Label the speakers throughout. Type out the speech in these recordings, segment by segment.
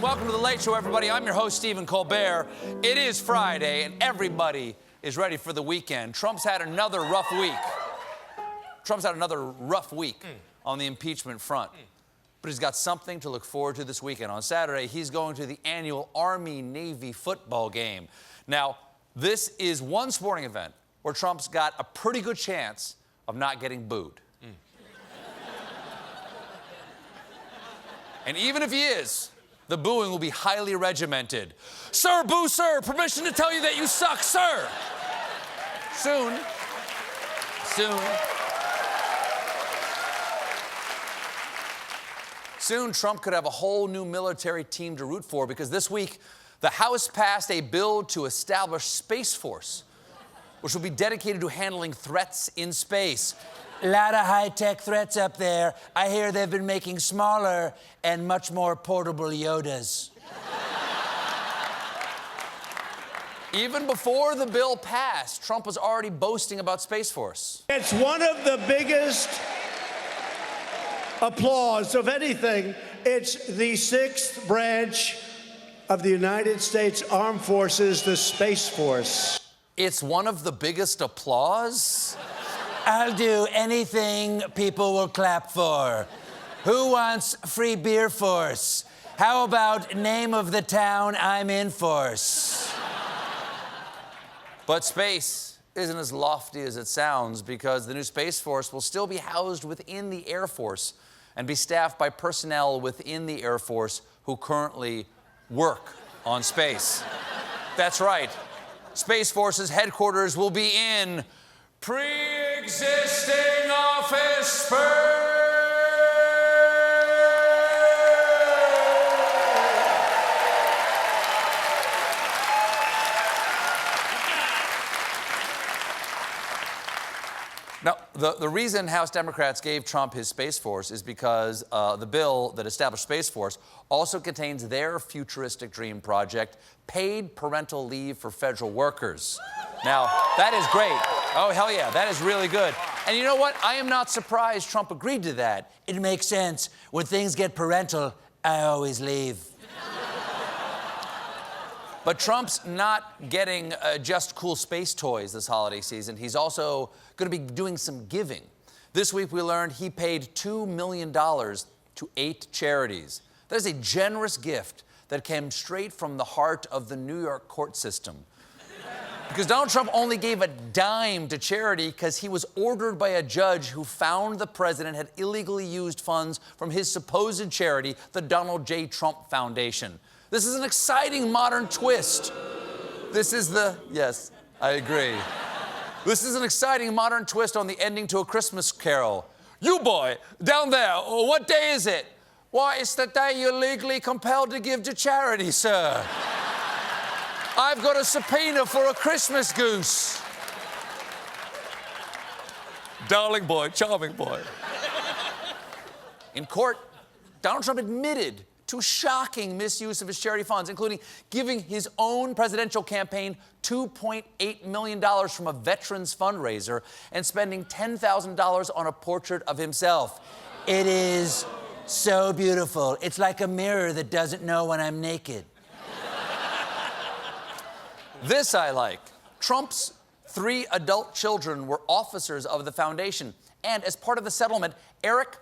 Speaker 1: Welcome to The Late Show, everybody. I'm your host, Stephen Colbert. It is Friday, and everybody is ready for the weekend. Trump's had another rough week on the impeachment front. But he's got something to look forward to this weekend. On Saturday, he's going to the annual Army-Navy football game. Now, this is one sporting event where Trump's got a pretty good chance of not getting booed. And even if he is, the booing will be highly regimented. Sir, boo, sir. Permission to tell you that you suck, sir. Soon. Soon, Trump could have a whole new military team to root for because this week, the House passed a bill to establish Space Force, which will be dedicated to handling threats in space. A lot of high-tech threats up there. I hear they've been making smaller and much more portable Yodas. Even before the bill passed, Trump was already boasting about Space Force.
Speaker 2: It's one of the biggest applause of anything. It's the sixth branch of the United States Armed Forces, the Space Force.
Speaker 1: It's one of the biggest applause?
Speaker 3: I'll do anything people will clap for. Who wants free beer force? How about name of the town I'm in force?
Speaker 1: But space isn't as lofty as it sounds because the new Space Force will still be housed within the Air Force and be staffed by personnel within the Air Force who currently work on space. That's right. Space Force's headquarters will be in pre-existing office space. Now, the reason House Democrats gave Trump his Space Force is because the bill that established Space Force also contains their futuristic dream project, paid parental leave for federal workers. Now, that is great. Oh, hell yeah, that is really good. And you know what? I am not surprised Trump agreed to that.
Speaker 3: It makes sense. When things get parental, I always leave.
Speaker 1: But Trump's not getting just cool space toys this holiday season. He's also going to be doing some giving. This week, we learned he paid $2 million to 8 charities. That is a generous gift that came straight from the heart of the New York court system. Because Donald Trump only gave a dime to charity because he was ordered by a judge who found the president had illegally used funds from his supposed charity, the Donald J. Trump Foundation. This is an exciting modern twist. Yes, I agree. This is an exciting modern twist on the ending to A Christmas Carol. You boy, down there, what day is it? Why, it's the day you're legally compelled to give to charity, sir. I've got a subpoena for a Christmas goose. Darling boy, charming boy. In court, Donald Trump admitted to shocking misuse of his charity funds, including giving his own presidential campaign $2.8 million from a veterans fundraiser and spending $10,000 on a portrait of himself.
Speaker 3: It is so beautiful. It's like a mirror that doesn't know when I'm naked.
Speaker 1: This I like. Trump's 3 adult children were officers of the foundation. And as part of the settlement, Eric,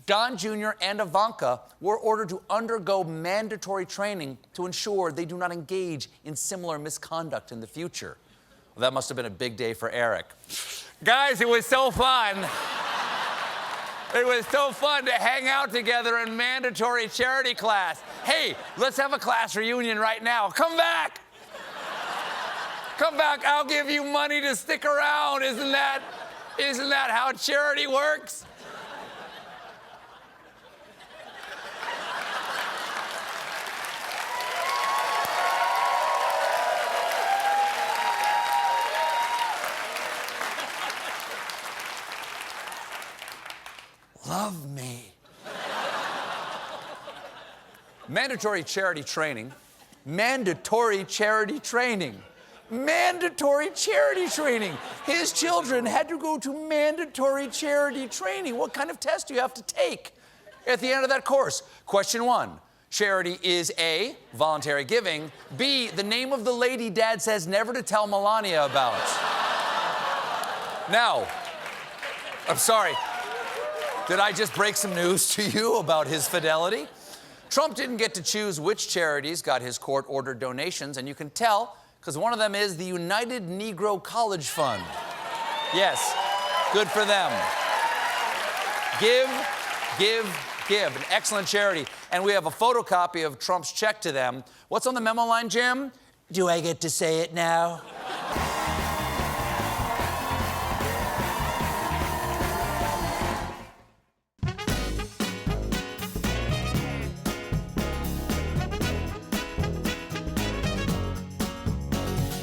Speaker 1: Don Jr., and Ivanka were ordered to undergo mandatory training to ensure they do not engage in similar misconduct in the future. Well, that must have been a big day for Eric. Guys, it was so fun. It was so fun to hang out together in mandatory charity class. Hey, let's have a class reunion right now. Come back. Come back, I'll give you money to stick around. Isn't that how charity works? Love me. Mandatory charity training. Mandatory charity training. Mandatory charity training. His children had to go to mandatory charity training. What kind of test do you have to take at the end of that course? Question 1, charity is A, voluntary giving, B, the name of the lady Dad says never to tell Melania about. Now, I'm sorry, did I just break some news to you about his fidelity? Trump didn't get to choose which charities got his court-ordered donations, and you can tell because one of them is the United Negro College Fund. Yes, good for them. Give, give, give. An excellent charity. And we have a photocopy of Trump's check to them. What's on the memo line, Jim?
Speaker 3: Do I get to say it now?